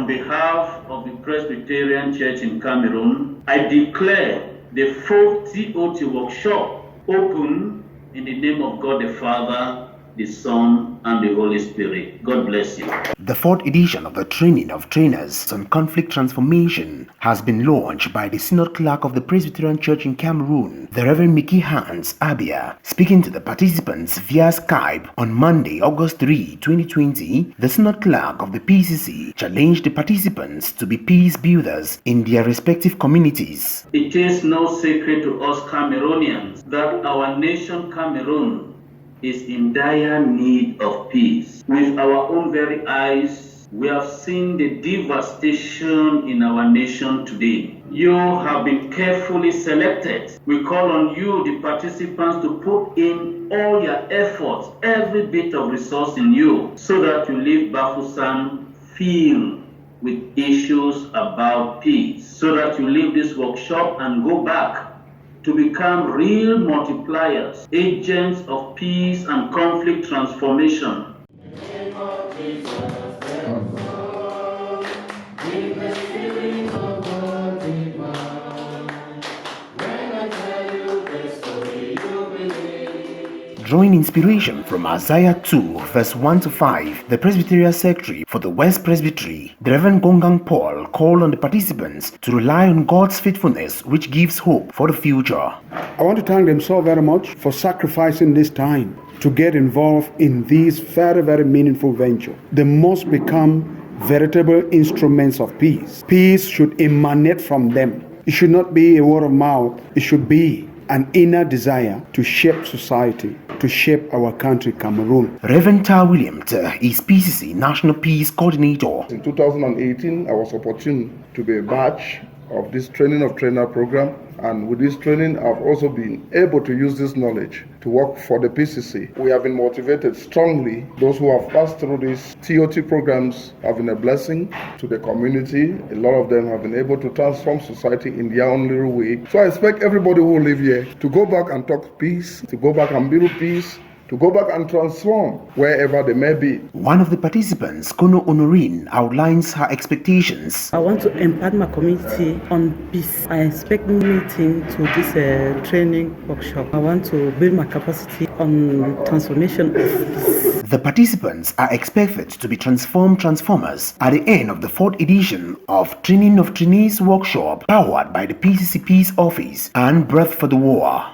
on behalf of the Presbyterian Church in Cameroon, I declare the 4th TOT workshop open in the name of God the Father, the Son, and the Holy Spirit. God bless you. The 4th edition of the Training of Trainers on Conflict Transformation has been launched by the Synod Clerk of the Presbyterian Church in Cameroon, the Rev Miki Hans Abia. Speaking to the participants via Skype on Monday, August 3, 2020, the Synod Clerk of the PCC challenged the participants to be peace builders in their respective communities. It is no secret to us Cameroonians that our nation Cameroon is in dire need of peace. With our own very eyes, we have seen the devastation in our nation today. You have been carefully selected. We call on you, the participants, to put in all your efforts, every bit of resource in you, so that you leave Bafoussam filled with issues about peace, so that you leave this workshop and go back to become real multipliers, agents of peace and conflict transformation. Drawing inspiration from Isaiah 2, verse 1 to 5, the Presbyterian Secretary for the West Presbytery, the Reverend Gongang Paul, called on the participants to rely on God's faithfulness, which gives hope for the future. I want to thank them so very much for sacrificing this time to get involved in this very, very meaningful venture. They must become veritable instruments of peace. Peace should emanate from them. It should not be a word of mouth. It should be an inner desire to shape society, to shape our country, Cameroon. Reverend Tar William is PCC National Peace Coordinator. In 2018, I was opportune to be a batch of this Training of Trainer program, and with this training I've also been able to use this knowledge to work for the PCC. We have been motivated strongly. Those who have passed through these TOT programs have been a blessing to the community. A lot of them have been able to transform society in their own little way. So I expect everybody who will live here to go back and talk peace, to go back and build peace, to go back and transform wherever they may be. One of the participants, Kono Honorine, outlines her expectations. I want to impart my community on peace. I expect meeting to this training workshop. I want to build my capacity on transformation of peace. The participants are expected to be transformers at the end of the 4th edition of Training of Trainees workshop, powered by the PCC Peace Office and Breath for the War.